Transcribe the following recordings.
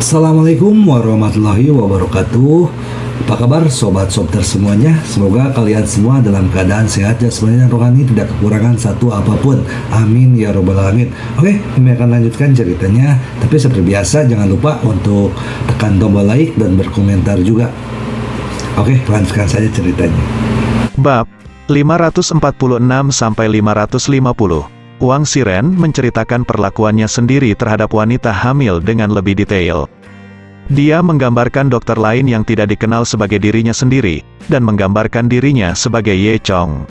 Assalamualaikum warahmatullahi wabarakatuh. Apa kabar sobat-sobat semuanya? Semoga kalian semua dalam keadaan sehat jasmani dan rohani, tidak kekurangan satu apapun. Amin ya robbal alamin. Oke, kami akan lanjutkan ceritanya. Tapi seperti biasa jangan lupa untuk tekan tombol like dan berkomentar juga. Oke, lanjutkan saja ceritanya. Bab 546-550. Wang Xiren menceritakan perlakuannya sendiri terhadap wanita hamil dengan lebih detail. Dia menggambarkan dokter lain yang tidak dikenal sebagai dirinya sendiri, dan menggambarkan dirinya sebagai Ye Chong.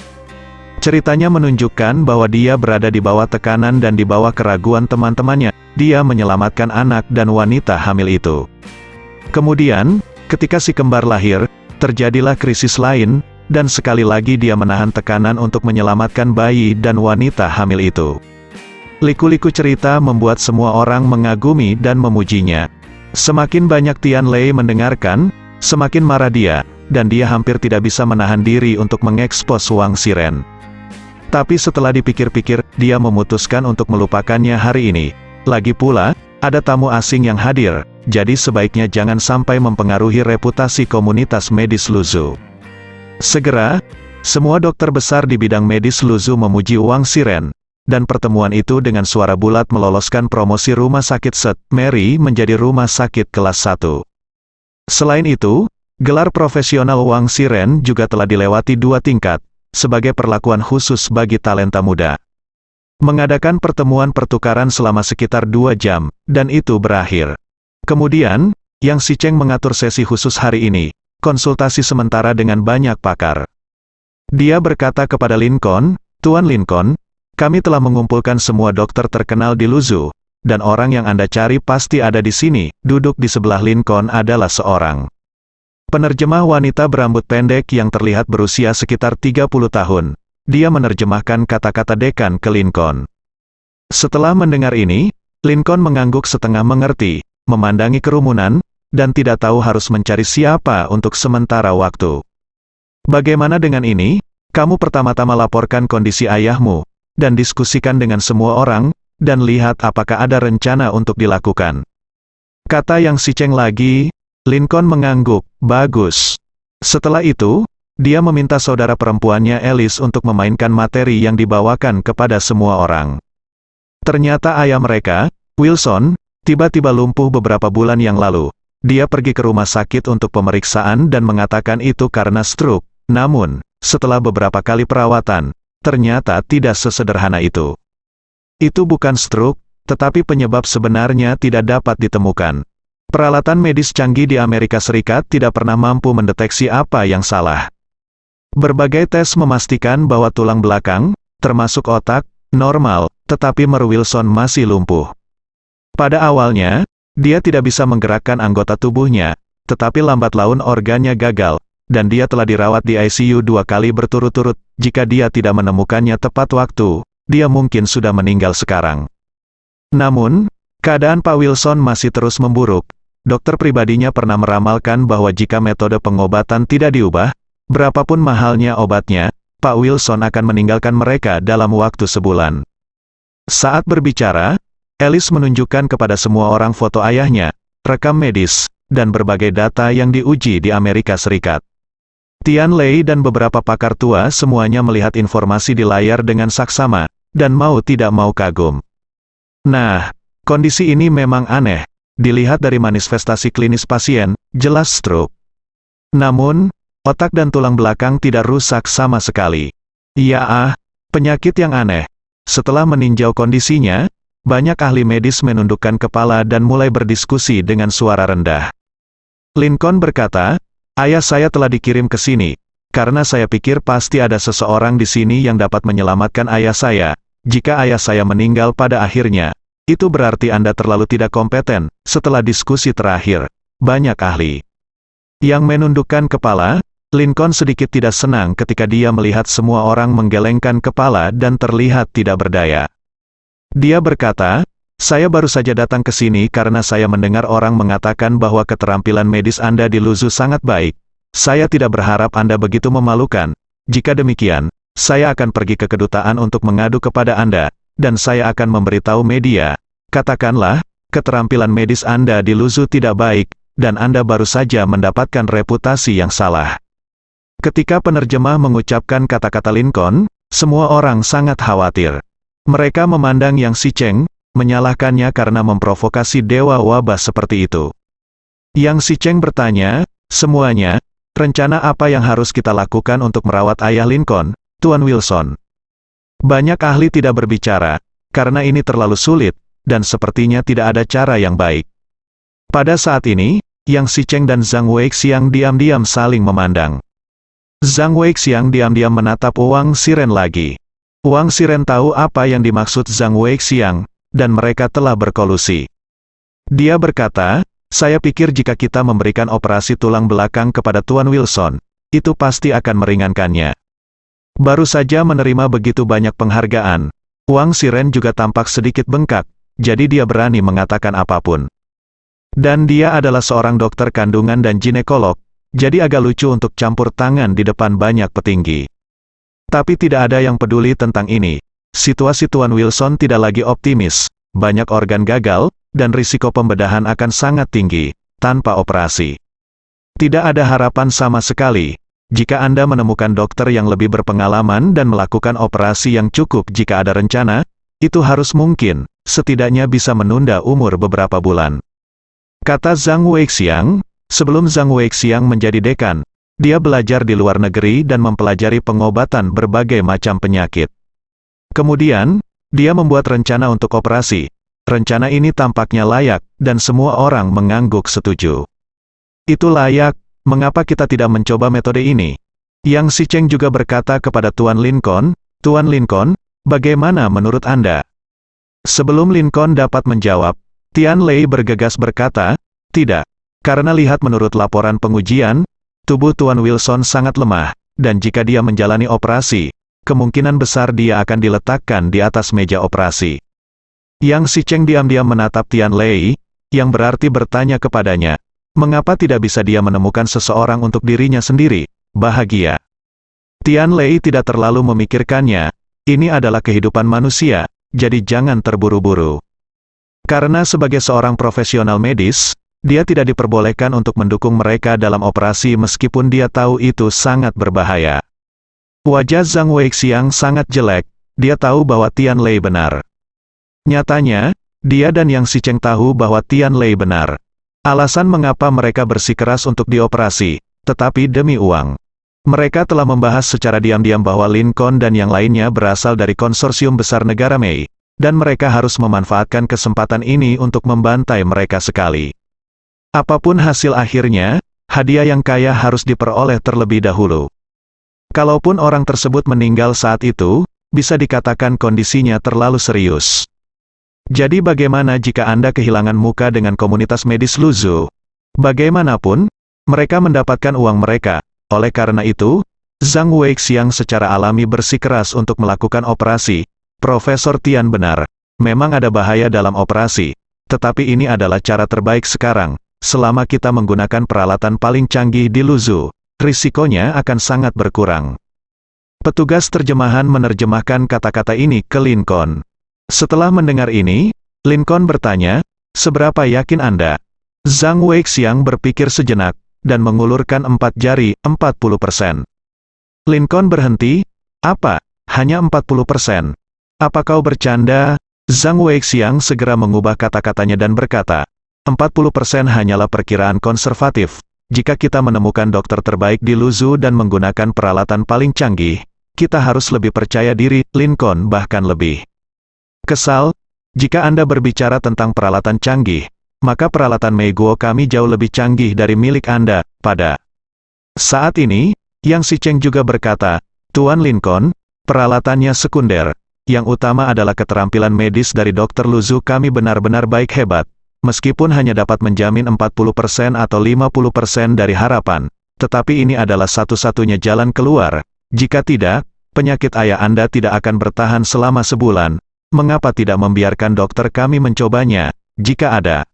Ceritanya menunjukkan bahwa dia berada di bawah tekanan dan di bawah keraguan teman-temannya. Dia menyelamatkan anak dan wanita hamil itu. Kemudian, ketika si kembar lahir, terjadilah krisis lain, dan sekali lagi dia menahan tekanan untuk menyelamatkan bayi dan wanita hamil itu. Liku-liku cerita membuat semua orang mengagumi dan memujinya. Semakin banyak Tian Lei mendengarkan, semakin marah dia, dan dia hampir tidak bisa menahan diri untuk mengekspos Wang Xiren. Tapi setelah dipikir-pikir, dia memutuskan untuk melupakannya hari ini. Lagi pula, ada tamu asing yang hadir, jadi sebaiknya jangan sampai mempengaruhi reputasi komunitas medis Luzhu. Segera, semua dokter besar di bidang medis Luzhu memuji Wang Xiren, dan pertemuan itu dengan suara bulat meloloskan promosi rumah sakit St. Mary menjadi rumah sakit kelas 1. Selain itu, gelar profesional Wang Xiren juga telah dilewati 2 tingkat, sebagai perlakuan khusus bagi talenta muda. Mengadakan pertemuan pertukaran selama sekitar 2 jam, dan itu berakhir. Kemudian, Yang Xicheng mengatur sesi khusus hari ini, konsultasi sementara dengan banyak pakar. Dia berkata kepada Lincoln, "Tuan Lincoln, kami telah mengumpulkan semua dokter terkenal di Luzhu, dan orang yang Anda cari pasti ada di sini." Duduk di sebelah Lincoln adalah seorang penerjemah wanita berambut pendek yang terlihat berusia sekitar 30 tahun. Dia menerjemahkan kata-kata dekan ke Lincoln. Setelah mendengar ini, Lincoln mengangguk setengah mengerti, memandangi kerumunan, dan tidak tahu harus mencari siapa untuk sementara waktu. "Bagaimana dengan ini? Kamu pertama-tama laporkan kondisi ayahmu, dan diskusikan dengan semua orang, dan lihat apakah ada rencana untuk dilakukan," kata Yang Xicheng lagi. Lincoln mengangguk, "Bagus." Setelah itu, dia meminta saudara perempuannya Alice untuk memainkan materi yang dibawakan kepada semua orang. Ternyata ayah mereka, Wilson, tiba-tiba lumpuh beberapa bulan yang lalu. Dia pergi ke rumah sakit untuk pemeriksaan dan mengatakan itu karena stroke. Namun, setelah beberapa kali perawatan, ternyata tidak sesederhana itu. Itu bukan stroke, tetapi penyebab sebenarnya tidak dapat ditemukan. Peralatan medis canggih di Amerika Serikat tidak pernah mampu mendeteksi apa yang salah. Berbagai tes memastikan bahwa tulang belakang, termasuk otak, normal, tetapi Mer Wilson masih lumpuh. Pada awalnya, dia tidak bisa menggerakkan anggota tubuhnya, tetapi lambat laun organnya gagal, dan dia telah dirawat di ICU 2 kali berturut-turut. Jika dia tidak menemukannya tepat waktu, dia mungkin sudah meninggal sekarang. Namun, keadaan Pak Wilson masih terus memburuk. Dokter pribadinya pernah meramalkan bahwa jika metode pengobatan tidak diubah, berapapun mahalnya obatnya, Pak Wilson akan meninggalkan mereka dalam waktu sebulan. Saat berbicara, Alice menunjukkan kepada semua orang foto ayahnya, rekam medis, dan berbagai data yang diuji di Amerika Serikat. Tian Lei dan beberapa pakar tua semuanya melihat informasi di layar dengan saksama, dan mau tidak mau kagum. Nah, kondisi ini memang aneh. Dilihat dari manifestasi klinis pasien, jelas stroke. Namun, otak dan tulang belakang tidak rusak sama sekali. Penyakit yang aneh. Setelah meninjau kondisinya, banyak ahli medis menundukkan kepala dan mulai berdiskusi dengan suara rendah. Lincoln berkata, "Ayah saya telah dikirim ke sini, karena saya pikir pasti ada seseorang di sini yang dapat menyelamatkan ayah saya. Jika ayah saya meninggal pada akhirnya, itu berarti Anda terlalu tidak kompeten." Setelah diskusi terakhir, banyak ahli yang menundukkan kepala. Lincoln sedikit tidak senang ketika dia melihat semua orang menggelengkan kepala dan terlihat tidak berdaya. Dia berkata, "Saya baru saja datang ke sini karena saya mendengar orang mengatakan bahwa keterampilan medis Anda di Luzhu sangat baik. Saya tidak berharap Anda begitu memalukan. Jika demikian, saya akan pergi ke kedutaan untuk mengadu kepada Anda, dan saya akan memberitahu media. Katakanlah, keterampilan medis Anda di Luzhu tidak baik, dan Anda baru saja mendapatkan reputasi yang salah. Ketika penerjemah mengucapkan kata-kata Lincoln, semua orang sangat khawatir. Mereka memandang Yang Sicheng, menyalahkannya karena memprovokasi dewa wabah seperti itu. Yang Sicheng bertanya, semuanya, rencana apa yang harus kita lakukan untuk merawat ayah Lincoln, Tuan Wilson? Banyak ahli tidak berbicara, karena ini terlalu sulit, dan sepertinya tidak ada cara yang baik. Pada saat ini, Yang Sicheng dan Zhang Weixiang diam-diam saling memandang. Zhang Weixiang diam-diam menatap Wang Xiren lagi. Wang Xiren tahu apa yang dimaksud Zhang Weixiang, dan mereka telah berkolusi. Dia berkata, saya pikir jika kita memberikan operasi tulang belakang kepada Tuan Wilson, itu pasti akan meringankannya. Baru saja menerima begitu banyak penghargaan, Wang Xiren juga tampak sedikit bengkak, jadi dia berani mengatakan apapun. Dan dia adalah seorang dokter kandungan dan ginekolog, jadi agak lucu untuk campur tangan di depan banyak petinggi. Tapi tidak ada yang peduli tentang ini. Situasi Tuan Wilson tidak lagi optimis, banyak organ gagal, dan risiko pembedahan akan sangat tinggi, tanpa operasi. Tidak ada harapan sama sekali. Jika Anda menemukan dokter yang lebih berpengalaman dan melakukan operasi yang cukup jika ada rencana, itu harus mungkin, setidaknya bisa menunda umur beberapa bulan. Kata Zhang Weixiang, sebelum Zhang Weixiang menjadi dekan, dia belajar di luar negeri dan mempelajari pengobatan berbagai macam penyakit. Kemudian, dia membuat rencana untuk operasi. Rencana ini tampaknya layak, dan semua orang mengangguk setuju. Itu layak, mengapa kita tidak mencoba metode ini? Yang Sicheng juga berkata kepada Tuan Lincoln, Tuan Lincoln, bagaimana menurut Anda? Sebelum Lincoln dapat menjawab, Tian Lei bergegas berkata, tidak, karena lihat menurut laporan pengujian, tubuh Tuan Wilson sangat lemah, dan jika dia menjalani operasi, kemungkinan besar dia akan diletakkan di atas meja operasi. Yang Sicheng diam-diam menatap Tian Lei, yang berarti bertanya kepadanya, mengapa tidak bisa dia menemukan seseorang untuk dirinya sendiri, bahagia. Tian Lei tidak terlalu memikirkannya, ini adalah kehidupan manusia, jadi jangan terburu-buru. Karena sebagai seorang profesional medis, dia tidak diperbolehkan untuk mendukung mereka dalam operasi meskipun dia tahu itu sangat berbahaya. Wajah Zhang Weixiang sangat jelek, dia tahu bahwa Tian Lei benar. Nyatanya, dia dan Yang Sicheng tahu bahwa Tian Lei benar. Alasan mengapa mereka bersikeras untuk dioperasi, tetapi demi uang. Mereka telah membahas secara diam-diam bahwa Lincoln dan yang lainnya berasal dari konsorsium besar negara Mei, dan mereka harus memanfaatkan kesempatan ini untuk membantai mereka sekali. Apapun hasil akhirnya, hadiah yang kaya harus diperoleh terlebih dahulu. Kalaupun orang tersebut meninggal saat itu, bisa dikatakan kondisinya terlalu serius. Jadi bagaimana jika Anda kehilangan muka dengan komunitas medis Luzhu? Bagaimanapun, mereka mendapatkan uang mereka. Oleh karena itu, Zhang Weixiang secara alami bersikeras untuk melakukan operasi. Profesor Tian benar, memang ada bahaya dalam operasi, tetapi ini adalah cara terbaik sekarang. Selama kita menggunakan peralatan paling canggih di Luzhu, risikonya akan sangat berkurang. Petugas terjemahan menerjemahkan kata-kata ini ke Lincoln. Setelah mendengar ini, Lincoln bertanya, seberapa yakin Anda? Zhang Weixiang berpikir sejenak, dan mengulurkan 4 jari, 40%. Lincoln berhenti, apa? Hanya 40%. Apa kau bercanda? Zhang Weixiang segera mengubah kata-katanya dan berkata, 40% hanyalah perkiraan konservatif. Jika kita menemukan dokter terbaik di Luzhu dan menggunakan peralatan paling canggih, kita harus lebih percaya diri, Lincoln bahkan lebih. Kesal, jika Anda berbicara tentang peralatan canggih, maka peralatan Meiguo kami jauh lebih canggih dari milik Anda, pada saat ini, Yang Sicheng juga berkata, Tuan Lincoln, peralatannya sekunder, yang utama adalah keterampilan medis dari Dr. Luzhu kami benar-benar baik hebat, meskipun hanya dapat menjamin 40% atau 50% dari harapan, tetapi ini adalah satu-satunya jalan keluar, jika tidak, penyakit ayah Anda tidak akan bertahan selama sebulan. Mengapa tidak membiarkan dokter kami mencobanya, jika ada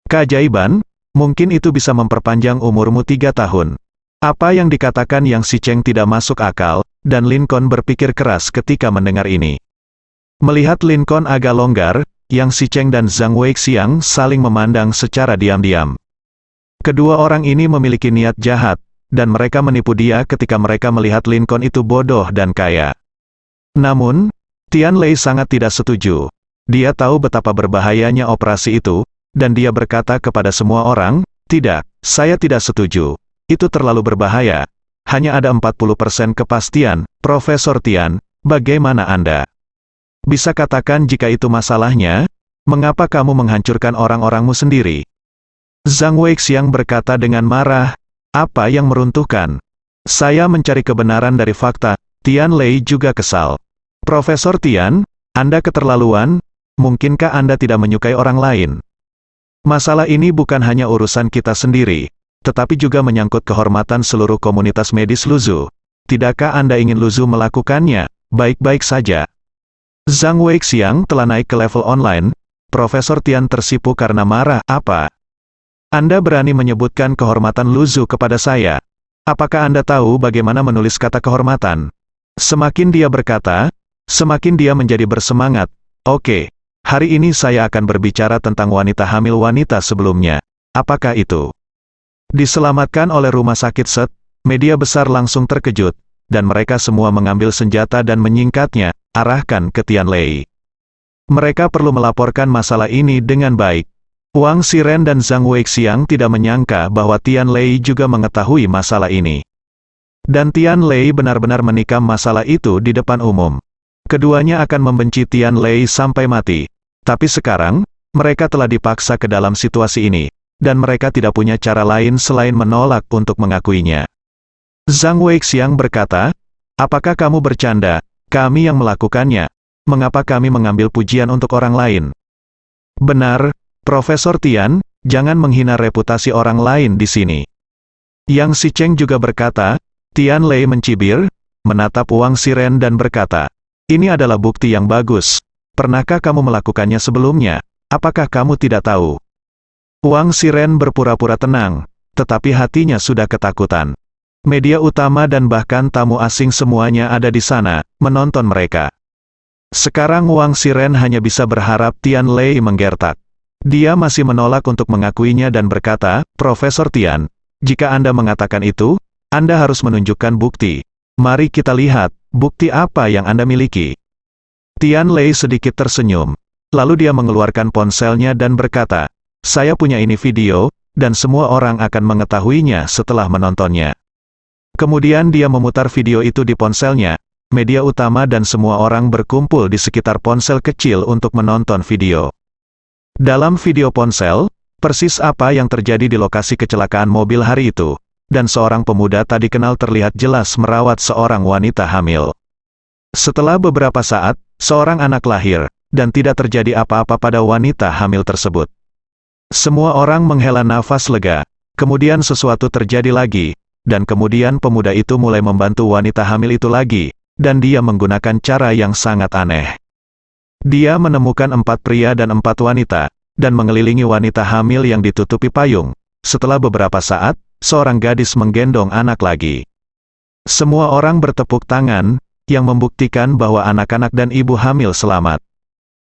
keajaiban, mungkin itu bisa memperpanjang umurmu 3 tahun. Apa yang dikatakan Yang Sicheng tidak masuk akal, dan Lincoln berpikir keras ketika mendengar ini. Melihat Lincoln agak longgar, Yang Sicheng dan Zhang Weixiang saling memandang secara diam-diam. Kedua orang ini memiliki niat jahat, dan mereka menipu dia ketika mereka melihat Lincoln itu bodoh dan kaya. Namun, Tian Lei sangat tidak setuju. Dia tahu betapa berbahayanya operasi itu, dan dia berkata kepada semua orang, "Tidak, saya tidak setuju. Itu terlalu berbahaya. Hanya ada 40% kepastian, Profesor Tian, bagaimana Anda? Bisa katakan jika itu masalahnya, mengapa kamu menghancurkan orang-orangmu sendiri?" Zhang Weixiang berkata dengan marah, "Apa yang meruntuhkan? Saya mencari kebenaran dari fakta." Tian Lei juga kesal. "Profesor Tian, Anda keterlaluan, mungkinkah Anda tidak menyukai orang lain? Masalah ini bukan hanya urusan kita sendiri, tetapi juga menyangkut kehormatan seluruh komunitas medis Luzhu. Tidakkah Anda ingin Luzhu melakukannya? Baik-baik saja." Zhang Weixiang telah naik ke level online. Profesor Tian tersipu karena marah. "Apa? Anda berani menyebutkan kehormatan Luzhu kepada saya? Apakah Anda tahu bagaimana menulis kata kehormatan?" Semakin dia berkata, semakin dia menjadi bersemangat. "Oke, hari ini saya akan berbicara tentang wanita hamil wanita sebelumnya. Apakah itu diselamatkan oleh rumah sakit Set?" Media besar langsung terkejut, dan mereka semua mengambil senjata dan menyingkatnya, arahkan ke Tian Lei. Mereka perlu melaporkan masalah ini dengan baik. Wang Xiren dan Zhang Weixiang tidak menyangka bahwa Tian Lei juga mengetahui masalah ini. Dan Tian Lei benar-benar menikam masalah itu di depan umum. Keduanya akan membenci Tian Lei sampai mati. Tapi sekarang, mereka telah dipaksa ke dalam situasi ini, dan mereka tidak punya cara lain selain menolak untuk mengakuinya. Zhang Weixiang berkata, "Apakah kamu bercanda? Kami yang melakukannya. Mengapa kami mengambil pujian untuk orang lain?" "Benar, Profesor Tian, jangan menghina reputasi orang lain di sini." Yang Sicheng juga berkata. Tian Lei mencibir, menatap Wang Xiren dan berkata, "Ini adalah bukti yang bagus. Pernahkah kamu melakukannya sebelumnya? Apakah kamu tidak tahu?" Wang Xiren berpura-pura tenang, tetapi hatinya sudah ketakutan. Media utama dan bahkan tamu asing semuanya ada di sana, menonton mereka. Sekarang Wang Xiren hanya bisa berharap Tian Lei menggertak. Dia masih menolak untuk mengakuinya dan berkata, "Profesor Tian, jika Anda mengatakan itu, Anda harus menunjukkan bukti. Mari kita lihat, bukti apa yang Anda miliki." Tian Lei sedikit tersenyum. Lalu dia mengeluarkan ponselnya dan berkata, "Saya punya ini video, dan semua orang akan mengetahuinya setelah menontonnya." Kemudian dia memutar video itu di ponselnya. Media utama dan semua orang berkumpul di sekitar ponsel kecil untuk menonton video. Dalam video ponsel, persis apa yang terjadi di lokasi kecelakaan mobil hari itu. Dan seorang pemuda tak dikenal terlihat jelas merawat seorang wanita hamil. Setelah beberapa saat, seorang anak lahir, dan tidak terjadi apa-apa pada wanita hamil tersebut. Semua orang menghela nafas lega. Kemudian sesuatu terjadi lagi, dan kemudian pemuda itu mulai membantu wanita hamil itu lagi, dan dia menggunakan cara yang sangat aneh. Dia menemukan 4 pria dan 4 wanita, dan mengelilingi wanita hamil yang ditutupi payung. Setelah beberapa saat, seorang gadis menggendong anak lagi. Semua orang bertepuk tangan, yang membuktikan bahwa anak-anak dan ibu hamil selamat.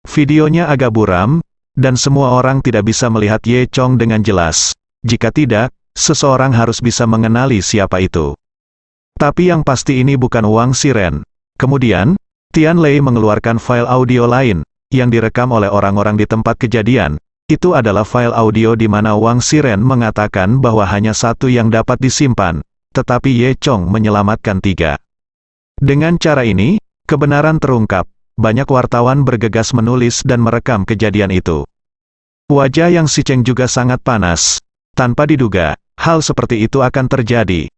Videonya agak buram, dan semua orang tidak bisa melihat Ye Chong dengan jelas. Jika tidak, seseorang harus bisa mengenali siapa itu. Tapi yang pasti ini bukan Wang Xiren. Kemudian, Tian Lei mengeluarkan file audio lain, yang direkam oleh orang-orang di tempat kejadian. Itu adalah file audio di mana Wang Xiren mengatakan bahwa hanya satu yang dapat disimpan, tetapi Ye Chong menyelamatkan 3. Dengan cara ini, kebenaran terungkap. Banyak wartawan bergegas menulis dan merekam kejadian itu. Wajah Yang Sicheng juga sangat panas. Tanpa diduga, hal seperti itu akan terjadi.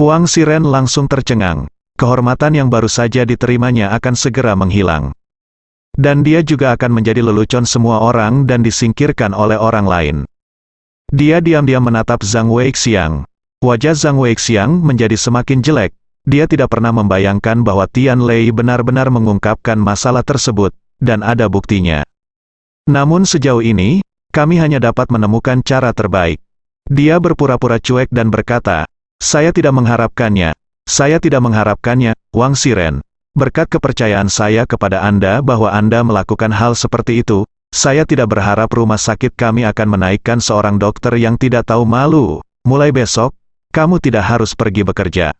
Wang Xiren langsung tercengang. Kehormatan yang baru saja diterimanya akan segera menghilang. Dan dia juga akan menjadi lelucon semua orang dan disingkirkan oleh orang lain. Dia diam-diam menatap Zhang Weixiang. Wajah Zhang Weixiang menjadi semakin jelek. Dia tidak pernah membayangkan bahwa Tian Lei benar-benar mengungkapkan masalah tersebut, dan ada buktinya. Namun sejauh ini, kami hanya dapat menemukan cara terbaik. Dia berpura-pura cuek dan berkata, "Saya tidak mengharapkannya. Saya tidak mengharapkannya, Wang Xiren. berkat kepercayaan saya kepada Anda bahwa Anda melakukan hal seperti itu, saya tidak berharap rumah sakit kami akan menaikkan seorang dokter yang tidak tahu malu. Mulai besok, kamu tidak harus pergi bekerja.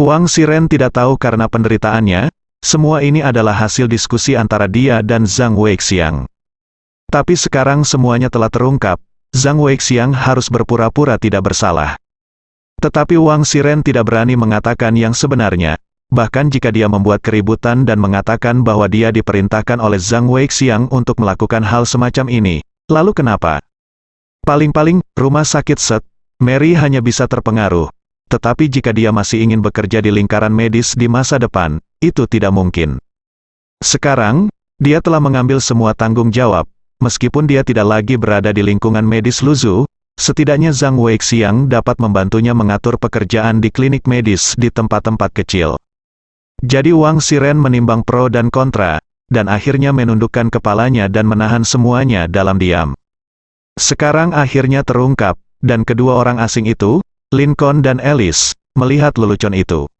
Wang Xiren tidak tahu karena penderitaannya, semua ini adalah hasil diskusi antara dia dan Zhang Weixiang. Tapi sekarang semuanya telah terungkap, Zhang Weixiang harus berpura-pura tidak bersalah. Tetapi Wang Xiren tidak berani mengatakan yang sebenarnya, bahkan jika dia membuat keributan dan mengatakan bahwa dia diperintahkan oleh Zhang Weixiang untuk melakukan hal semacam ini, lalu kenapa? Paling-paling, rumah sakit St. Mary hanya bisa terpengaruh, tetapi jika dia masih ingin bekerja di lingkaran medis di masa depan, itu tidak mungkin. Sekarang, dia telah mengambil semua tanggung jawab. Meskipun dia tidak lagi berada di lingkungan medis Luzhu, setidaknya Zhang Weixiang dapat membantunya mengatur pekerjaan di klinik medis di tempat-tempat kecil. Jadi Wang Xiren menimbang pro dan kontra, dan akhirnya menundukkan kepalanya dan menahan semuanya dalam diam. Sekarang akhirnya terungkap, dan kedua orang asing itu, Lincoln dan Alice, melihat lelucon itu.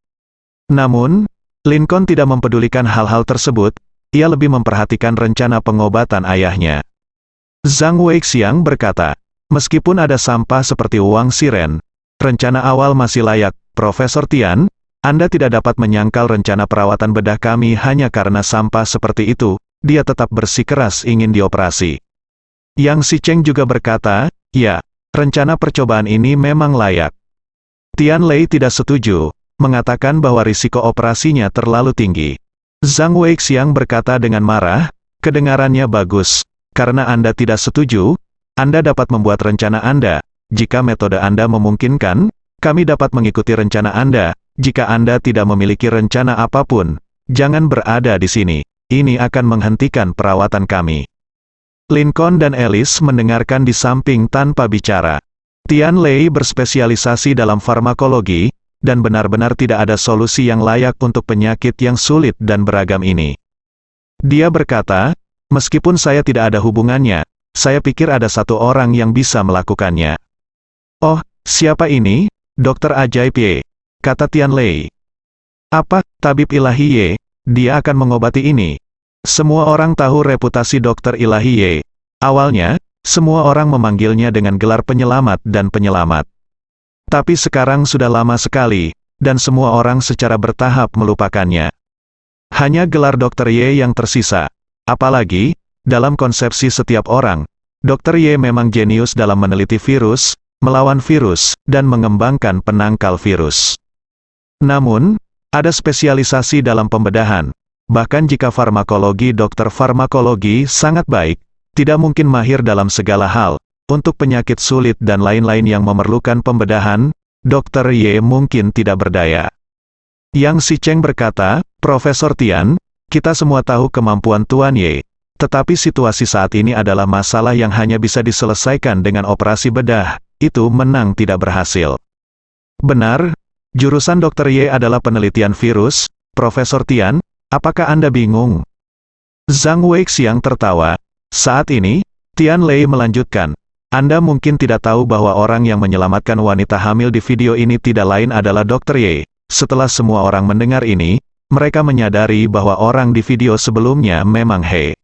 Namun, Lincoln tidak mempedulikan hal-hal tersebut, ia lebih memperhatikan rencana pengobatan ayahnya. Zhang Weixiang berkata, meskipun ada sampah seperti Wang Xiren, rencana awal masih layak. Profesor Tian, Anda tidak dapat menyangkal rencana perawatan bedah kami hanya karena sampah seperti itu, dia tetap bersikeras ingin dioperasi. Yang Xicheng juga berkata, ya, rencana percobaan ini memang layak. Tian Lei tidak setuju, mengatakan bahwa risiko operasinya terlalu tinggi. Zhang Weixiang berkata dengan marah, kedengarannya bagus. Karena Anda tidak setuju, Anda dapat membuat rencana Anda. Jika metode Anda memungkinkan, kami dapat mengikuti rencana Anda. Jika Anda tidak memiliki rencana apapun, jangan berada di sini. Ini akan menghentikan perawatan kami. Lincoln dan Alice mendengarkan di samping tanpa bicara. Tian Lei berspesialisasi dalam farmakologi, dan benar-benar tidak ada solusi yang layak untuk penyakit yang sulit dan beragam ini. Dia berkata, meskipun saya tidak ada hubungannya, saya pikir ada satu orang yang bisa melakukannya. Oh, siapa ini? Dokter ajaib Ye, kata Tian Lei. Apa, tabib ilahi Ye? Dia akan mengobati ini. Semua orang tahu reputasi dokter ilahi Ye. Awalnya, semua orang memanggilnya dengan gelar penyelamat dan penyelamat. Tapi sekarang sudah lama sekali, dan semua orang secara bertahap melupakannya. Hanya gelar dokter Ye yang tersisa. Apalagi, dalam konsepsi setiap orang, Dr. Ye memang jenius dalam meneliti virus, melawan virus, dan mengembangkan penangkal virus. Namun, ada spesialisasi dalam pembedahan. Bahkan jika farmakologi dokter farmakologi sangat baik, tidak mungkin mahir dalam segala hal. Untuk penyakit sulit dan lain-lain yang memerlukan pembedahan, Dr. Ye mungkin tidak berdaya. Yang Xicheng berkata, Profesor Tian, kita semua tahu kemampuan Tuan Ye, tetapi situasi saat ini adalah masalah yang hanya bisa diselesaikan dengan operasi bedah, itu menang tidak berhasil. Benar, jurusan Dr. Ye adalah penelitian virus, Profesor Tian, apakah Anda bingung? Zhang Weixiang tertawa. Saat ini, Tian Lei melanjutkan, Anda mungkin tidak tahu bahwa orang yang menyelamatkan wanita hamil di video ini tidak lain adalah Dr. Ye. Setelah semua orang mendengar ini, mereka menyadari bahwa orang di video sebelumnya memang He.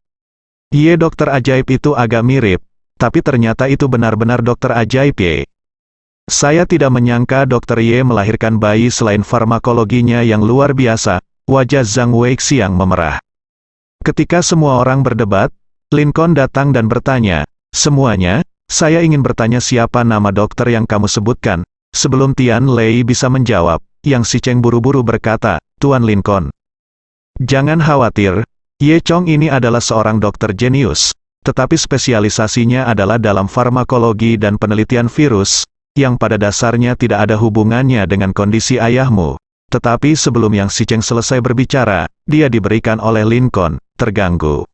Ye dokter ajaib itu agak mirip, tapi ternyata itu benar-benar dokter ajaib Ye. Saya tidak menyangka Dr. Ye melahirkan bayi selain farmakologinya yang luar biasa, wajah Zhang Weixiang memerah. Ketika semua orang berdebat, Lincoln datang dan bertanya, semuanya, saya ingin bertanya siapa nama dokter yang kamu sebutkan. Sebelum Tian Lei bisa menjawab, Yang Xicheng buru-buru berkata, Tuan Lincoln. Jangan khawatir, Ye Chong ini adalah seorang dokter jenius, tetapi spesialisasinya adalah dalam farmakologi dan penelitian virus, yang pada dasarnya tidak ada hubungannya dengan kondisi ayahmu. Tetapi sebelum Yang Xicheng selesai berbicara, dia diberikan oleh Lincoln, terganggu.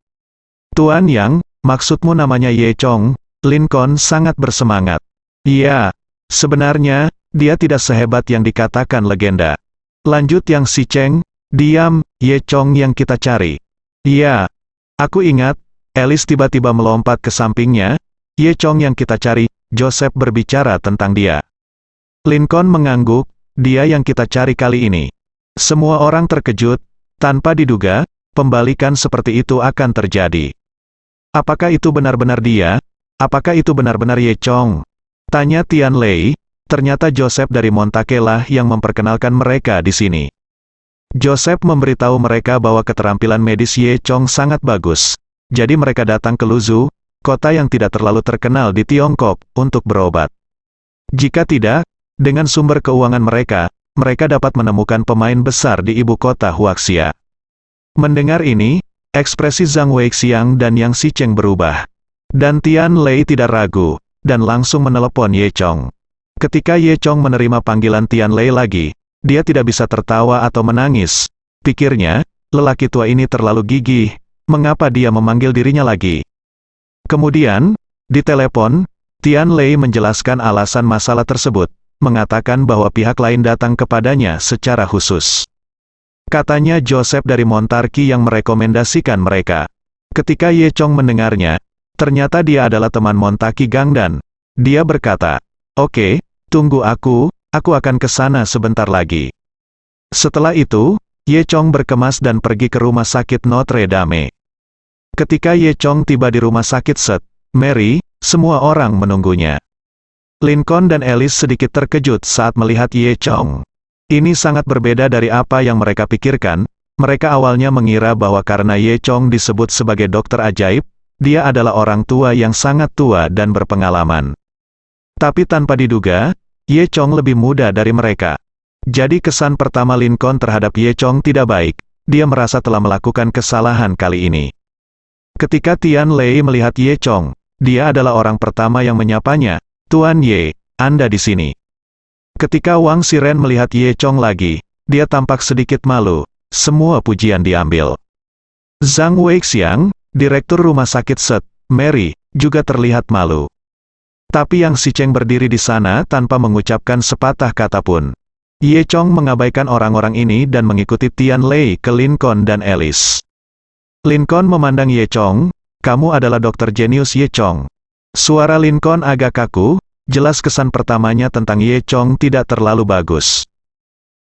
Tuan Yang, maksudmu namanya Ye Chong? Lincoln sangat bersemangat. Iya, sebenarnya, dia tidak sehebat yang dikatakan legenda. Lanjut Yang Xicheng, diam, Ye Chong yang kita cari. Iya, aku ingat, Alice tiba-tiba melompat ke sampingnya, Ye Chong yang kita cari, Joseph berbicara tentang dia. Lincoln mengangguk, dia yang kita cari kali ini. Semua orang terkejut, Tanpa diduga, pembalikan seperti itu akan terjadi. Apakah itu benar-benar dia? Apakah itu benar-benar Ye Chong? Tanya Tian Lei. Ternyata Joseph dari Montake lah yang memperkenalkan mereka di sini. Joseph memberitahu mereka bahwa keterampilan medis Ye Chong sangat bagus. Jadi mereka datang ke Luzhu, kota yang tidak terlalu terkenal di Tiongkok, untuk berobat. Jika tidak, dengan sumber keuangan mereka dapat menemukan pemain besar di ibu kota Huaxia. Mendengar ini, ekspresi Zhang Weixiang dan Yang Xicheng berubah. Dan Tian Lei tidak ragu, dan langsung menelepon Ye Chong. Ketika Ye Chong menerima panggilan Tian Lei lagi, dia tidak bisa tertawa atau menangis. Pikirnya, lelaki tua ini terlalu gigih, mengapa dia memanggil dirinya lagi? Kemudian, di telepon, Tian Lei menjelaskan alasan masalah tersebut, mengatakan bahwa pihak lain datang kepadanya secara khusus. Katanya Joseph dari Montarki yang merekomendasikan mereka. Ketika Ye Chong mendengarnya, ternyata dia adalah teman Montaki Gangdan. Dia berkata, "Oke, tunggu aku akan ke sana sebentar lagi." Setelah itu, Ye Chong berkemas dan pergi ke rumah sakit Notre Dame. Ketika Ye Chong tiba di rumah sakit St. Mary, semua orang menunggunya. Lincoln dan Alice sedikit terkejut saat melihat Ye Chong. Ini sangat berbeda dari apa yang mereka pikirkan. Mereka awalnya mengira bahwa karena Ye Chong disebut sebagai dokter ajaib, dia adalah orang tua yang sangat tua dan berpengalaman. Tapi tanpa diduga, Ye Chong lebih muda dari mereka. Jadi kesan pertama Lincoln terhadap Ye Chong tidak baik. Dia merasa telah melakukan kesalahan kali ini. Ketika Tian Lei melihat Ye Chong, dia adalah orang pertama yang menyapanya, "Tuan Ye, Anda di sini." Ketika Wang Xiren melihat Ye Chong lagi, dia tampak sedikit malu. Semua pujian diambil. Zhang Weixiang, direktur rumah sakit St. Mary, juga terlihat malu. Tapi Yang Xicheng berdiri di sana tanpa mengucapkan sepatah kata pun. Ye Chong mengabaikan orang-orang ini dan mengikuti Tian Lei ke Lincoln dan Alice. Lincoln memandang Ye Chong, "Kamu adalah dokter jenius Ye Chong." Suara Lincoln agak kaku, jelas kesan pertamanya tentang Ye Chong tidak terlalu bagus.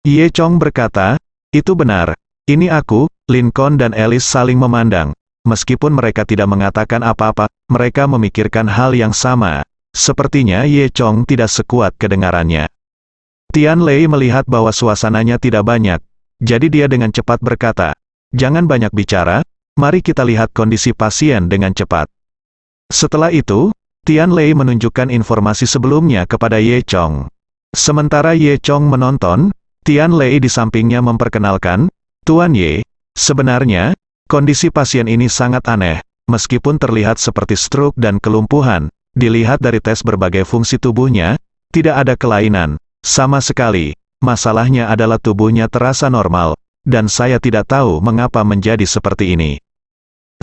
Ye Chong berkata, "Itu benar, ini aku." Lincoln dan Alice saling memandang. Meskipun mereka tidak mengatakan apa-apa, mereka memikirkan hal yang sama. Sepertinya Ye Chong tidak sekuat kedengarannya. Tian Lei melihat bahwa suasananya tidak banyak, jadi dia dengan cepat berkata, "Jangan banyak bicara, mari kita lihat kondisi pasien dengan cepat." Setelah itu, Tian Lei menunjukkan informasi sebelumnya kepada Ye Chong. Sementara Ye Chong menonton, Tian Lei di sampingnya memperkenalkan, "Tuan Ye, sebenarnya, kondisi pasien ini sangat aneh, meskipun terlihat seperti stroke dan kelumpuhan. Dilihat dari tes berbagai fungsi tubuhnya, tidak ada kelainan, sama sekali. Masalahnya adalah tubuhnya terasa normal, dan saya tidak tahu mengapa menjadi seperti ini."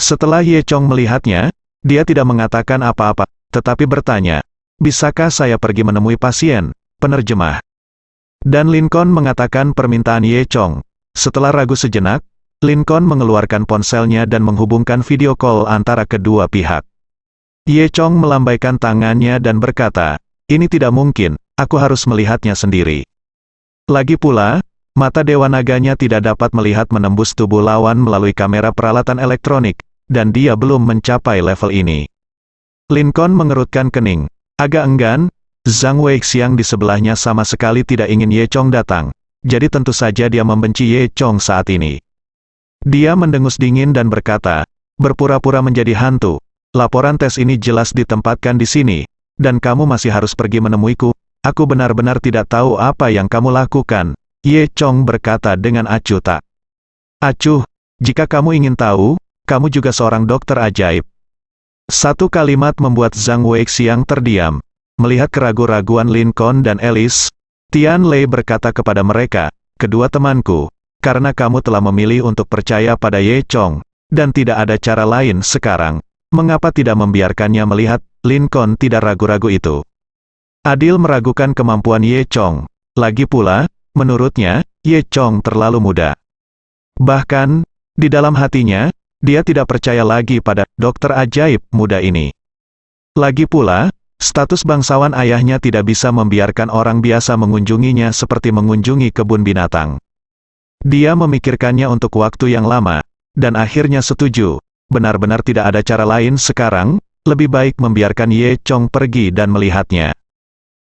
Setelah Ye Chong melihatnya, dia tidak mengatakan apa-apa, tetapi bertanya, "Bisakah saya pergi menemui pasien, penerjemah?" Dan Lincoln mengatakan permintaan Ye Chong. Setelah ragu sejenak, Lincoln mengeluarkan ponselnya dan menghubungkan video call antara kedua pihak. Ye Chong melambaikan tangannya dan berkata, "Ini tidak mungkin, aku harus melihatnya sendiri." Lagi pula, mata Dewa Naganya tidak dapat melihat menembus tubuh lawan melalui kamera peralatan elektronik, dan dia belum mencapai level ini. Lincoln mengerutkan kening. Agak enggan, Zhang Weixiang di sebelahnya sama sekali tidak ingin Ye Chong datang, jadi tentu saja dia membenci Ye Chong saat ini. Dia mendengus dingin dan berkata, "Berpura-pura menjadi hantu. Laporan tes ini jelas ditempatkan di sini, dan kamu masih harus pergi menemuiku. Aku benar-benar tidak tahu apa yang kamu lakukan." Ye Chong berkata dengan acuh tak acuh, "Jika kamu ingin tahu, kamu juga seorang dokter ajaib." Satu kalimat membuat Zhang Weixiang terdiam. Melihat keraguan-raguan Lincoln dan Alice, Tian Lei berkata kepada mereka, "Kedua temanku, karena kamu telah memilih untuk percaya pada Ye Chong, dan tidak ada cara lain sekarang, mengapa tidak membiarkannya melihat?" Lincoln tidak ragu-ragu itu. Adil meragukan kemampuan Ye Chong. Lagi pula, menurutnya, Ye Chong terlalu muda. Bahkan, di dalam hatinya, dia tidak percaya lagi pada dokter ajaib muda ini. Lagi pula, status bangsawan ayahnya tidak bisa membiarkan orang biasa mengunjunginya seperti mengunjungi kebun binatang. Dia memikirkannya untuk waktu yang lama, dan akhirnya setuju. Benar-benar tidak ada cara lain sekarang, lebih baik membiarkan Ye Chong pergi dan melihatnya.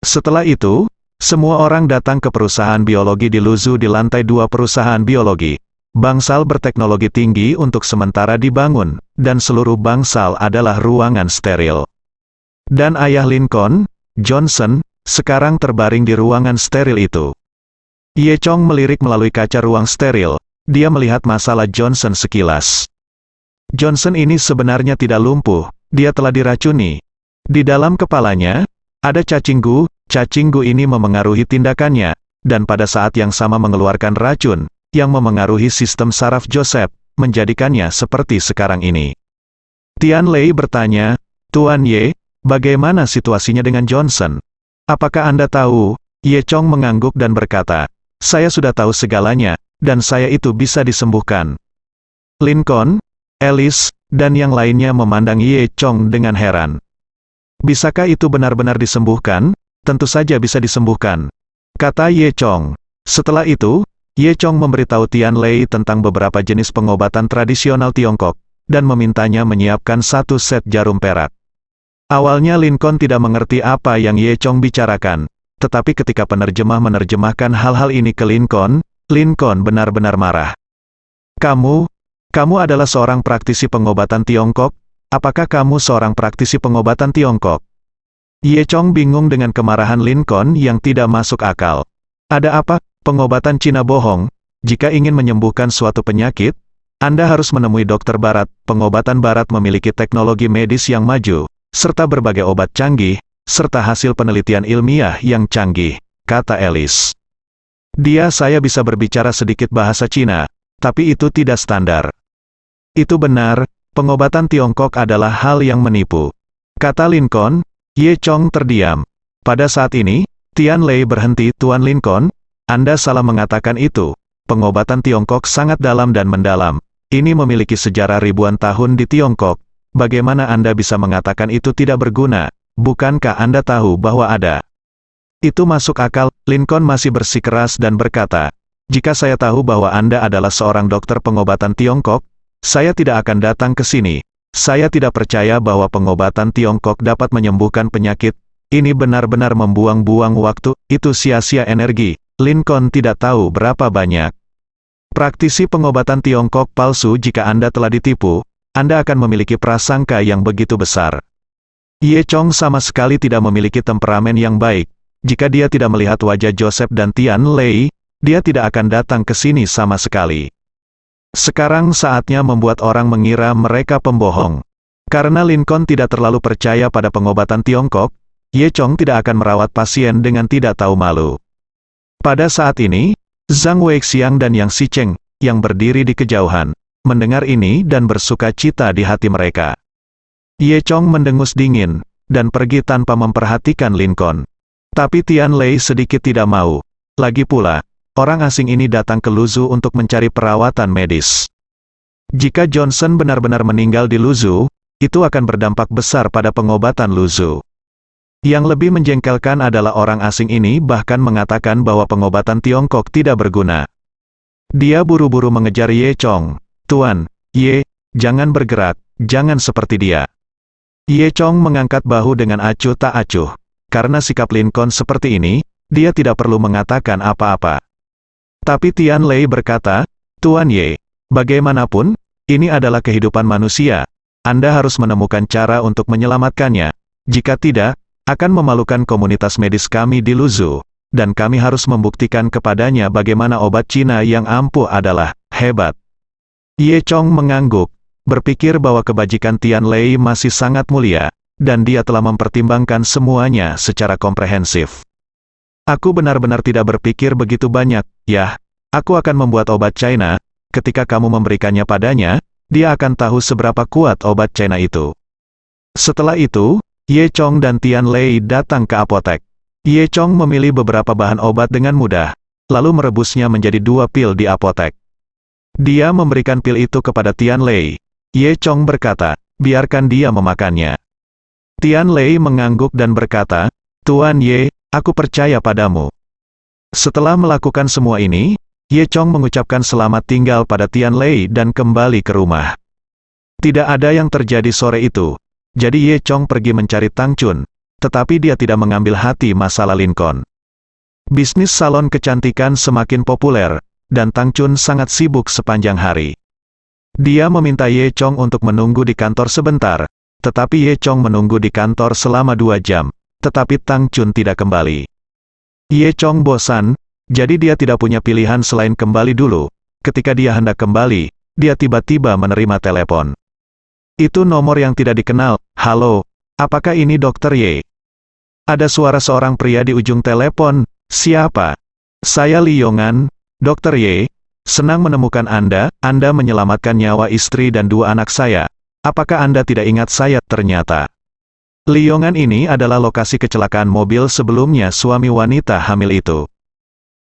Setelah itu, semua orang datang ke perusahaan biologi di Luzhu di lantai 2 perusahaan biologi. Bangsal berteknologi tinggi untuk sementara dibangun, dan seluruh bangsal adalah ruangan steril. Dan ayah Lincoln, Johnson, sekarang terbaring di ruangan steril itu. Ye Chong melirik melalui kaca ruang steril, dia melihat masalah Johnson sekilas. Johnson ini sebenarnya tidak lumpuh, dia telah diracuni. Di dalam kepalanya, ada cacinggu ini memengaruhi tindakannya, dan pada saat yang sama mengeluarkan racun, yang memengaruhi sistem saraf Joseph, menjadikannya seperti sekarang ini. Tian Lei bertanya, Tuan Ye, bagaimana situasinya dengan Johnson? Apakah Anda tahu? Ye Chong mengangguk dan berkata, saya sudah tahu segalanya, dan saya itu bisa disembuhkan. Lincoln, Alice, dan yang lainnya memandang Ye Chong dengan heran. Bisakah itu benar-benar disembuhkan? Tentu saja bisa disembuhkan, kata Ye Chong. Setelah itu, Ye Chong memberitahu Tian Lei tentang beberapa jenis pengobatan tradisional Tiongkok, dan memintanya menyiapkan 1 set jarum perak. Awalnya Lincoln tidak mengerti apa yang Ye Chong bicarakan, tetapi ketika penerjemah menerjemahkan hal-hal ini ke Lincoln benar-benar marah. Kamu adalah seorang praktisi pengobatan Tiongkok? Apakah kamu seorang praktisi pengobatan Tiongkok? Ye Chong bingung dengan kemarahan Lincoln yang tidak masuk akal. Ada apa? Pengobatan Cina bohong. Jika ingin menyembuhkan suatu penyakit, Anda harus menemui dokter barat. Pengobatan barat memiliki teknologi medis yang maju, serta berbagai obat canggih, serta hasil penelitian ilmiah yang canggih, kata Alice. Saya bisa berbicara sedikit bahasa Cina, tapi itu tidak standar. Itu benar, pengobatan Tiongkok adalah hal yang menipu, kata Lincoln. Ye Chong terdiam. Pada saat ini, Tian Lei berhenti. Tuan Lincoln, Anda salah mengatakan itu. Pengobatan Tiongkok sangat dalam dan mendalam. Ini memiliki sejarah ribuan tahun di Tiongkok. Bagaimana Anda bisa mengatakan itu tidak berguna? Bukankah Anda tahu bahwa ada? Itu masuk akal. Lincoln masih bersikeras dan berkata, jika saya tahu bahwa Anda adalah seorang dokter pengobatan Tiongkok, saya tidak akan datang ke sini. Saya tidak percaya bahwa pengobatan Tiongkok dapat menyembuhkan penyakit. Ini benar-benar membuang-buang waktu, itu sia-sia energi. Lincoln tidak tahu berapa banyak praktisi pengobatan Tiongkok palsu. Jika Anda telah ditipu, Anda akan memiliki prasangka yang begitu besar. Ye Chong sama sekali tidak memiliki temperamen yang baik. Jika dia tidak melihat wajah Joseph dan Tian Lei, dia tidak akan datang ke sini sama sekali. Sekarang saatnya membuat orang mengira mereka pembohong. Karena Lincoln tidak terlalu percaya pada pengobatan Tiongkok, Ye Chong tidak akan merawat pasien dengan tidak tahu malu. Pada saat ini, Zhang Weixiang dan Yang Xicheng, yang berdiri di kejauhan, mendengar ini dan bersuka cita di hati mereka. Ye Chong mendengus dingin, dan pergi tanpa memperhatikan Lincoln. Tapi Tian Lei sedikit tidak mau. Lagi pula, orang asing ini datang ke Luzhu untuk mencari perawatan medis. Jika Johnson benar-benar meninggal di Luzhu, itu akan berdampak besar pada pengobatan Luzhu. Yang lebih menjengkelkan adalah orang asing ini bahkan mengatakan bahwa pengobatan Tiongkok tidak berguna. Dia buru-buru mengejar Ye Chong. Tuan, Ye, jangan bergerak, jangan seperti dia. Ye Chong mengangkat bahu dengan acuh tak acuh. Karena sikap Lincoln seperti ini, dia tidak perlu mengatakan apa-apa. Tapi Tian Lei berkata, Tuan Ye, bagaimanapun, ini adalah kehidupan manusia. Anda harus menemukan cara untuk menyelamatkannya. Jika tidak, akan memalukan komunitas medis kami di Luzhu, dan kami harus membuktikan kepadanya bagaimana obat Cina yang ampuh adalah hebat. Ye Chong mengangguk, berpikir bahwa kebajikan Tian Lei masih sangat mulia, dan dia telah mempertimbangkan semuanya secara komprehensif. Aku benar-benar tidak berpikir begitu banyak, ya, aku akan membuat obat China, ketika kamu memberikannya padanya, dia akan tahu seberapa kuat obat China itu. Setelah itu, Ye Chong dan Tian Lei datang ke apotek. Ye Chong memilih beberapa bahan obat dengan mudah, lalu merebusnya menjadi 2 pil di apotek. Dia memberikan pil itu kepada Tian Lei. Ye Chong berkata, biarkan dia memakannya. Tian Lei mengangguk dan berkata, Tuan Ye, aku percaya padamu. Setelah melakukan semua ini, Ye Chong mengucapkan selamat tinggal pada Tian Lei dan kembali ke rumah. Tidak ada yang terjadi sore itu, jadi Ye Chong pergi mencari Tang Chun, tetapi dia tidak mengambil hati masalah Lincoln. Bisnis salon kecantikan semakin populer, dan Tang Chun sangat sibuk sepanjang hari. Dia meminta Ye Chong untuk menunggu di kantor sebentar, tetapi Ye Chong menunggu di kantor selama 2 jam, tetapi Tang Chun tidak kembali. Ye Chong bosan, jadi dia tidak punya pilihan selain kembali dulu. Ketika dia hendak kembali, dia tiba-tiba menerima telepon. Itu nomor yang tidak dikenal. Halo, apakah ini Dr. Ye? Ada suara seorang pria di ujung telepon. Siapa? Saya Li Yongan, Dr. Ye. Senang menemukan Anda menyelamatkan nyawa istri dan 2 anak saya. Apakah Anda tidak ingat saya? Ternyata Li Yongan ini adalah lokasi kecelakaan mobil sebelumnya suami wanita hamil itu.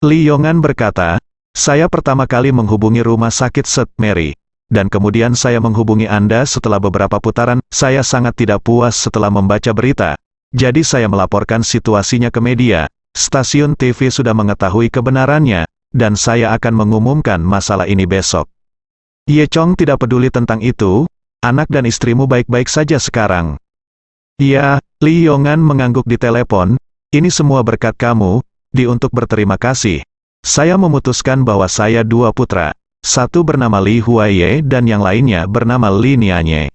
Li Yongan berkata, saya pertama kali menghubungi rumah sakit St. Mary, dan kemudian saya menghubungi Anda setelah beberapa putaran. Saya sangat tidak puas setelah membaca berita, jadi saya melaporkan situasinya ke media. Stasiun TV sudah mengetahui kebenarannya, dan saya akan mengumumkan masalah ini besok. Ye Chong tidak peduli tentang itu, anak dan istrimu baik-baik saja sekarang. Ya, Li Yongan mengangguk di telepon, ini semua berkat kamu. Untuk berterima kasih, saya memutuskan bahwa saya 2 putra, satu bernama Li Huaiye dan yang lainnya bernama Li Nianye.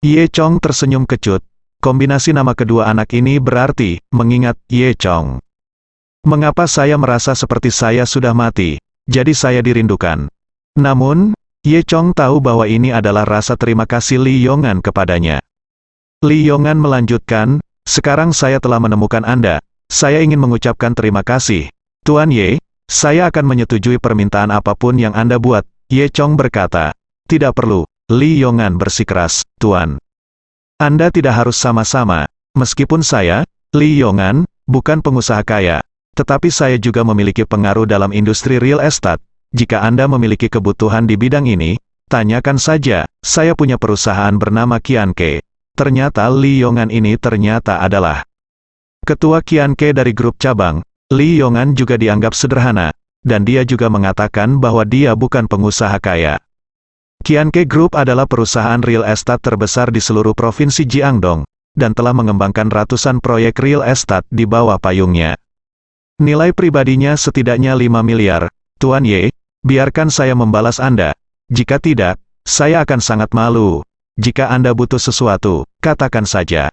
Ye Chong tersenyum kecut, kombinasi nama kedua anak ini berarti, mengingat Ye Chong. Mengapa saya merasa seperti saya sudah mati, jadi saya dirindukan. Namun, Ye Chong tahu bahwa ini adalah rasa terima kasih Li Yongan kepadanya. Li Yongan melanjutkan, sekarang saya telah menemukan Anda. Saya ingin mengucapkan terima kasih. Tuan Ye, saya akan menyetujui permintaan apapun yang Anda buat. Ye Chong berkata, tidak perlu. Li Yongan bersikeras, Tuan. Anda tidak harus sama-sama. Meskipun saya, Li Yongan, bukan pengusaha kaya, tetapi saya juga memiliki pengaruh dalam industri real estate. Jika Anda memiliki kebutuhan di bidang ini, tanyakan saja. Saya punya perusahaan bernama Kianke. Ternyata Li Yongan ini ternyata adalah Ketua Kianke dari grup cabang. Li Yongan juga dianggap sederhana, dan dia juga mengatakan bahwa dia bukan pengusaha kaya. Kianke Group adalah perusahaan real estate terbesar di seluruh provinsi Jiangdong, dan telah mengembangkan ratusan proyek real estate di bawah payungnya. Nilai pribadinya setidaknya 5 miliar. Tuan Ye, biarkan saya membalas Anda. Jika tidak, saya akan sangat malu. Jika Anda butuh sesuatu, katakan saja.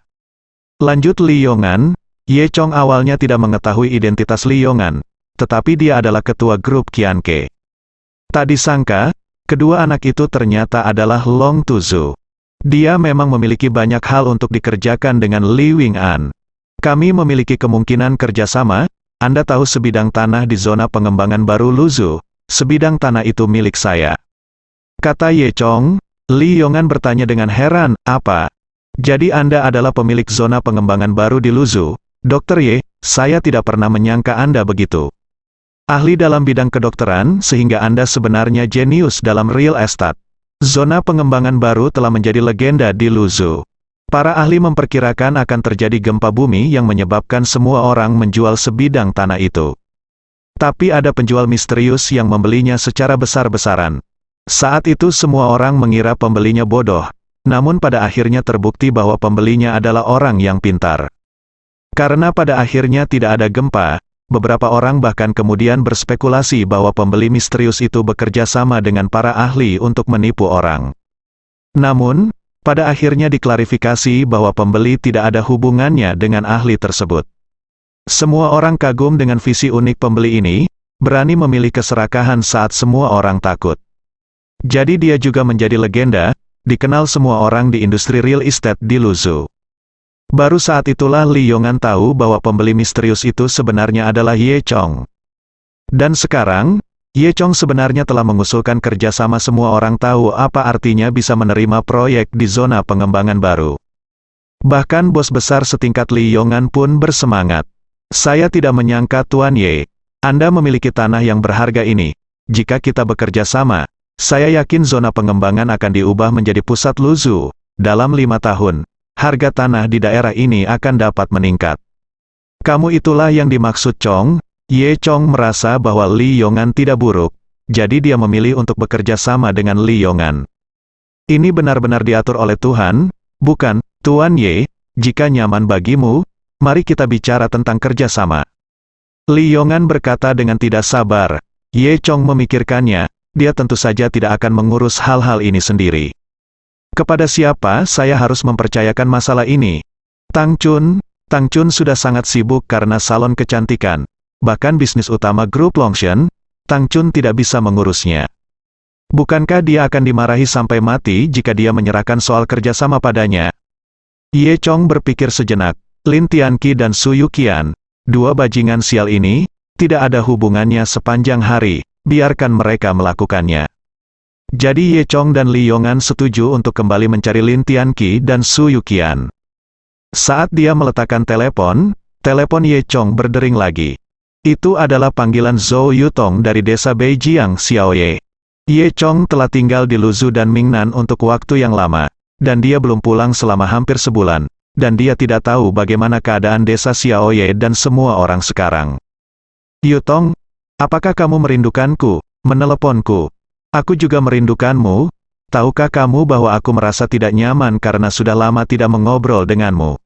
Lanjut Li Yongan. Ye Chong awalnya tidak mengetahui identitas Li Yongan, tetapi dia adalah ketua grup Kianke. Tak disangka, kedua anak itu ternyata adalah Long Tuzu. Dia memang memiliki banyak hal untuk dikerjakan dengan Li Wing-an. Kami memiliki kemungkinan kerjasama. Anda tahu sebidang tanah di zona pengembangan baru Luzu. Sebidang tanah itu milik saya. Kata Ye Chong. Li Yongan bertanya dengan heran, apa? Jadi Anda adalah pemilik zona pengembangan baru di Luzu? Dr. Ye, saya tidak pernah menyangka Anda begitu. Ahli dalam bidang kedokteran, sehingga Anda sebenarnya jenius dalam real estate. Zona pengembangan baru telah menjadi legenda di Luzu. Para ahli memperkirakan akan terjadi gempa bumi yang menyebabkan semua orang menjual sebidang tanah itu. Tapi ada penjual misterius yang membelinya secara besar-besaran. Saat itu semua orang mengira pembelinya bodoh, namun pada akhirnya terbukti bahwa pembelinya adalah orang yang pintar. Karena pada akhirnya tidak ada gempa, beberapa orang bahkan kemudian berspekulasi bahwa pembeli misterius itu bekerja sama dengan para ahli untuk menipu orang. Namun, pada akhirnya diklarifikasi bahwa pembeli tidak ada hubungannya dengan ahli tersebut. Semua orang kagum dengan visi unik pembeli ini, berani memilih keserakahan saat semua orang takut. Jadi dia juga menjadi legenda, dikenal semua orang di industri real estate di Luzu. Baru saat itulah Li Yongan tahu bahwa pembeli misterius itu sebenarnya adalah Ye Chong. Dan sekarang, Ye Chong sebenarnya telah mengusulkan kerjasama. Semua orang tahu apa artinya bisa menerima proyek di zona pengembangan baru. Bahkan bos besar setingkat Li Yongan pun bersemangat. Saya tidak menyangka Tuan Ye, Anda memiliki tanah yang berharga ini. Jika kita bekerja sama, saya yakin zona pengembangan akan diubah menjadi pusat Luzu. Dalam 5 tahun, harga tanah di daerah ini akan dapat meningkat. Kamu itulah yang dimaksud Chong. Ye Chong merasa bahwa Li Yongan tidak buruk, jadi dia memilih untuk bekerja sama dengan Li Yongan. Ini benar-benar diatur oleh Tuhan, bukan, Tuan Ye? Jika nyaman bagimu, mari kita bicara tentang kerjasama. Li Yongan berkata dengan tidak sabar. Ye Chong memikirkannya, dia tentu saja tidak akan mengurus hal-hal ini sendiri. Kepada siapa saya harus mempercayakan masalah ini? Tang Chun sudah sangat sibuk karena salon kecantikan. Bahkan bisnis utama grup Longshan, Tang Chun tidak bisa mengurusnya. Bukankah dia akan dimarahi sampai mati jika dia menyerahkan soal kerjasama padanya? Ye Chong berpikir sejenak. Lin Tianqi dan Su Yuqian, dua bajingan sial ini, tidak ada hubungannya sepanjang hari, biarkan mereka melakukannya. Jadi Ye Chong dan Li Yongan setuju untuk kembali mencari Lin Tianqi dan Su Yuqian. Saat dia meletakkan telepon Ye Chong berdering lagi. Itu adalah panggilan Zhou Yutong dari desa Beijiang Xiaoye. Ye Chong telah tinggal di Luzhu dan Mingnan untuk waktu yang lama, dan dia belum pulang selama hampir sebulan, dan dia tidak tahu bagaimana keadaan desa Xiaoye dan semua orang sekarang. Yutong, apakah kamu merindukanku, meneleponku? Aku juga merindukanmu. Tahukah kamu bahwa aku merasa tidak nyaman karena sudah lama tidak mengobrol denganmu?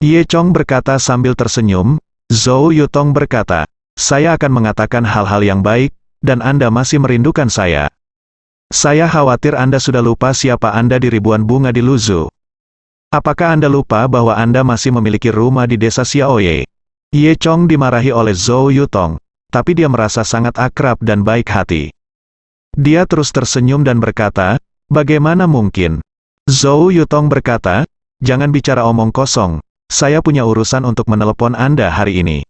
Ye Chong berkata sambil tersenyum. Zhou Yutong berkata, saya akan mengatakan hal-hal yang baik, dan Anda masih merindukan saya. Saya khawatir Anda sudah lupa siapa Anda di ribuan bunga di Luzhu. Apakah Anda lupa bahwa Anda masih memiliki rumah di desa Xiaoye? Ye Chong dimarahi oleh Zhou Yutong, tapi dia merasa sangat akrab dan baik hati. Dia terus tersenyum dan berkata, bagaimana mungkin? Zhou Yutong berkata, jangan bicara omong kosong, saya punya urusan untuk menelepon Anda hari ini.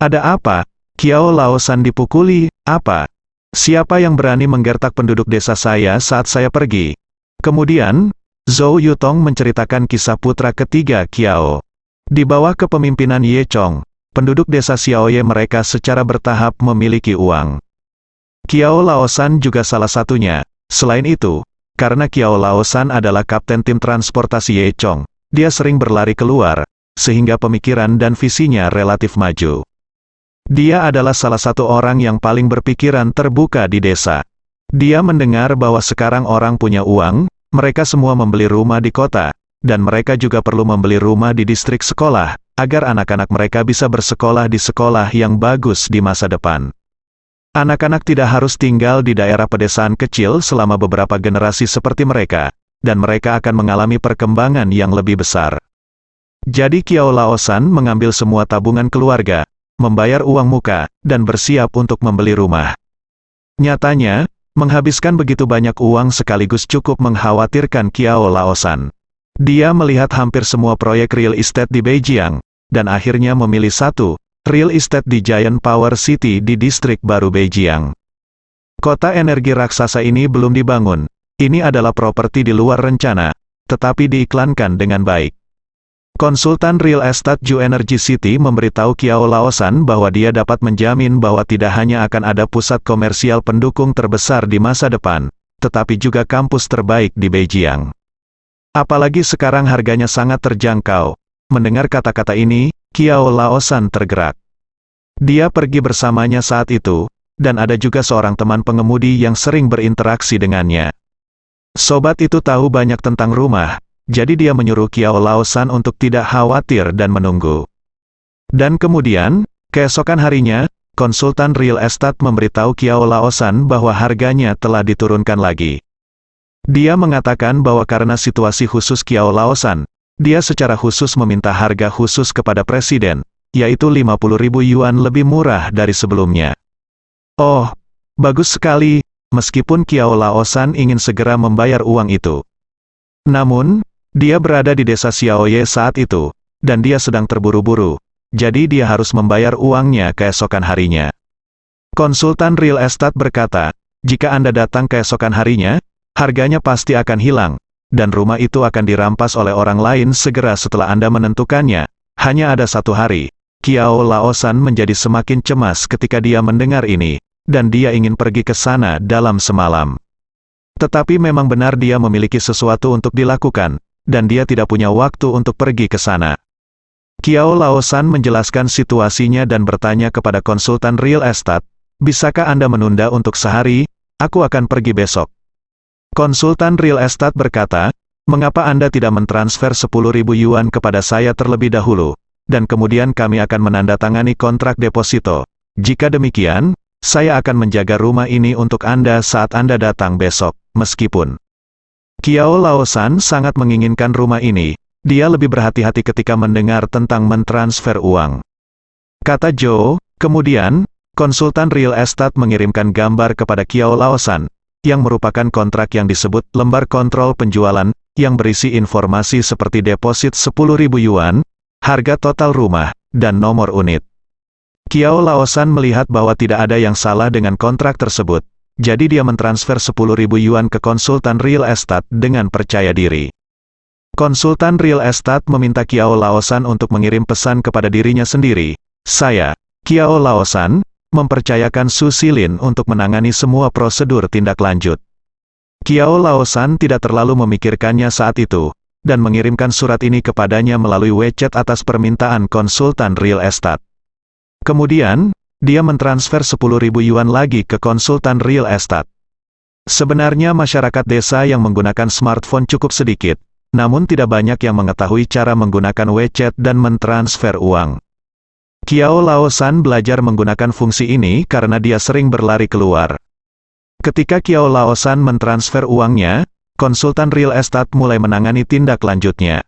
Ada apa? Qiao Laosan dipukuli, apa? Siapa yang berani menggertak penduduk desa saya saat saya pergi? Kemudian, Zhou Yutong menceritakan kisah putra ketiga Qiao. Di bawah kepemimpinan Ye Chong, penduduk desa Xiaoye mereka secara bertahap memiliki uang. Qiao Laosan juga salah satunya. Selain itu, karena Qiao Laosan adalah kapten tim transportasi Ye Chong, dia sering berlari keluar, sehingga pemikiran dan visinya relatif maju. Dia adalah salah satu orang yang paling berpikiran terbuka di desa. Dia mendengar bahwa sekarang orang punya uang, mereka semua membeli rumah di kota, dan mereka juga perlu membeli rumah di distrik sekolah, agar anak-anak mereka bisa bersekolah di sekolah yang bagus di masa depan. Anak-anak tidak harus tinggal di daerah pedesaan kecil selama beberapa generasi seperti mereka, dan mereka akan mengalami perkembangan yang lebih besar. Jadi Qiao Laosan mengambil semua tabungan keluarga, membayar uang muka, dan bersiap untuk membeli rumah. Nyatanya, menghabiskan begitu banyak uang sekaligus cukup mengkhawatirkan Qiao Laosan. Dia melihat hampir semua proyek real estate di Beijiang, dan akhirnya memilih satu, real estate di Giant Power City di distrik baru Beijiang. Kota energi raksasa ini belum dibangun. Ini adalah properti di luar rencana, tetapi diiklankan dengan baik. Konsultan real estate Ju Energy City memberitahu Qiao Laosan bahwa dia dapat menjamin bahwa tidak hanya akan ada pusat komersial pendukung terbesar di masa depan, tetapi juga kampus terbaik di Beijiang. Apalagi sekarang harganya sangat terjangkau. Mendengar kata-kata ini, Qiao Laosan tergerak. Dia pergi bersamanya saat itu, dan ada juga seorang teman pengemudi yang sering berinteraksi dengannya. Sobat itu tahu banyak tentang rumah, jadi dia menyuruh Qiao Laosan untuk tidak khawatir dan menunggu. Dan kemudian, keesokan harinya, konsultan real estate memberitahu Qiao Laosan bahwa harganya telah diturunkan lagi. Dia mengatakan bahwa karena situasi khusus Qiao Laosan, dia secara khusus meminta harga khusus kepada presiden, yaitu 50.000 yuan lebih murah dari sebelumnya. Oh, bagus sekali, meskipun Qiao Laosan ingin segera membayar uang itu. Namun, dia berada di desa Xiaoye saat itu, dan dia sedang terburu-buru, jadi dia harus membayar uangnya keesokan harinya. Konsultan real estate berkata, jika Anda datang keesokan harinya, harganya pasti akan hilang, dan rumah itu akan dirampas oleh orang lain segera setelah Anda menentukannya. Hanya ada satu hari. Qiao Laosan menjadi semakin cemas ketika dia mendengar ini, dan dia ingin pergi ke sana dalam semalam. Tetapi memang benar dia memiliki sesuatu untuk dilakukan, dan dia tidak punya waktu untuk pergi ke sana. Kiao Laosan menjelaskan situasinya dan bertanya kepada konsultan real estate, "Bisakah Anda menunda untuk sehari? Aku akan pergi besok." Konsultan real estate berkata, "Mengapa Anda tidak mentransfer 10.000 yuan kepada saya terlebih dahulu, dan kemudian kami akan menandatangani kontrak deposito. Jika demikian, saya akan menjaga rumah ini untuk Anda saat Anda datang besok." Meskipun Kiao Laosan sangat menginginkan rumah ini, dia lebih berhati-hati ketika mendengar tentang mentransfer uang. Kata Joe, kemudian, konsultan real estate mengirimkan gambar kepada Kiao Laosan, yang merupakan kontrak yang disebut lembar kontrol penjualan, yang berisi informasi seperti deposit 10.000 yuan, harga total rumah, dan nomor unit. Kiao Laosan melihat bahwa tidak ada yang salah dengan kontrak tersebut, jadi dia mentransfer 10.000 yuan ke konsultan real estate dengan percaya diri. Konsultan real estate meminta Kiao Laosan untuk mengirim pesan kepada dirinya sendiri. "Saya, Kiao Laosan, mempercayakan Su Silin untuk menangani semua prosedur tindak lanjut." Kiao Laosan tidak terlalu memikirkannya saat itu, dan mengirimkan surat ini kepadanya melalui WeChat atas permintaan konsultan real estate. Kemudian, dia mentransfer 10.000 yuan lagi ke konsultan real estate. Sebenarnya masyarakat desa yang menggunakan smartphone cukup sedikit, namun tidak banyak yang mengetahui cara menggunakan WeChat dan mentransfer uang. Kiao Laosan belajar menggunakan fungsi ini karena dia sering berlari keluar. Ketika Kiao Laosan mentransfer uangnya, konsultan real estate mulai menangani tindak lanjutnya.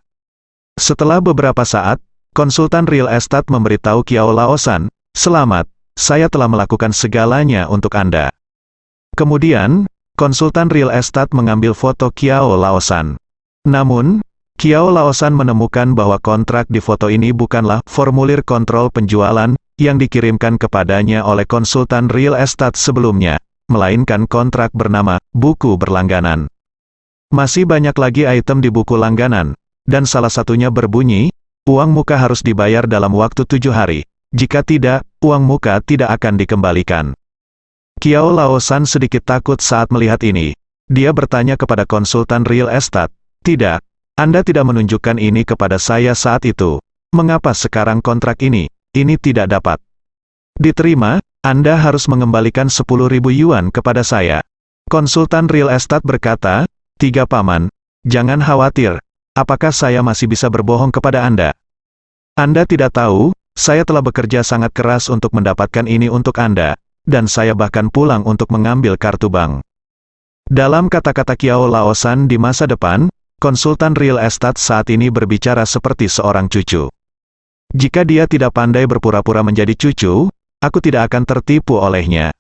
Setelah beberapa saat, konsultan real estate memberitahu Kiao Laosan, "Selamat, saya telah melakukan segalanya untuk Anda." Kemudian, konsultan real estate mengambil foto Kiao Laosan. Namun, Kiao Laosan menemukan bahwa kontrak di foto ini bukanlah formulir kontrol penjualan yang dikirimkan kepadanya oleh konsultan real estate sebelumnya, melainkan kontrak bernama buku berlangganan. Masih banyak lagi item di buku langganan, dan salah satunya berbunyi, "Uang muka harus dibayar dalam waktu 7 hari. Jika tidak, uang muka tidak akan dikembalikan." Kiao Laosan sedikit takut saat melihat ini. Dia bertanya kepada konsultan real estate, "Tidak, Anda tidak menunjukkan ini kepada saya saat itu. Mengapa sekarang kontrak ini tidak dapat diterima? Anda harus mengembalikan 10.000 yuan kepada saya." Konsultan real estate berkata, "Tiga paman, jangan khawatir, apakah saya masih bisa berbohong kepada Anda? Anda tidak tahu, saya telah bekerja sangat keras untuk mendapatkan ini untuk Anda, dan saya bahkan pulang untuk mengambil kartu bank." Dalam kata-kata Kiao Laosan di masa depan, konsultan real estate saat ini berbicara seperti seorang cucu. Jika dia tidak pandai berpura-pura menjadi cucu, aku tidak akan tertipu olehnya.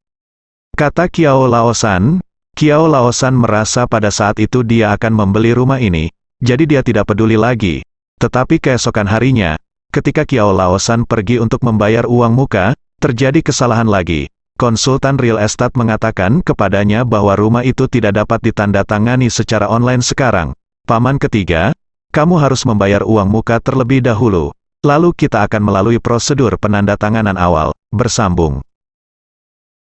Kata Kiao Laosan merasa pada saat itu dia akan membeli rumah ini, jadi dia tidak peduli lagi. Tetapi keesokan harinya, ketika Kiao Laosan pergi untuk membayar uang muka, terjadi kesalahan lagi. Konsultan real estate mengatakan kepadanya bahwa rumah itu tidak dapat ditandatangani secara online sekarang. "Paman ketiga, kamu harus membayar uang muka terlebih dahulu. Lalu kita akan melalui prosedur penandatanganan awal." Bersambung.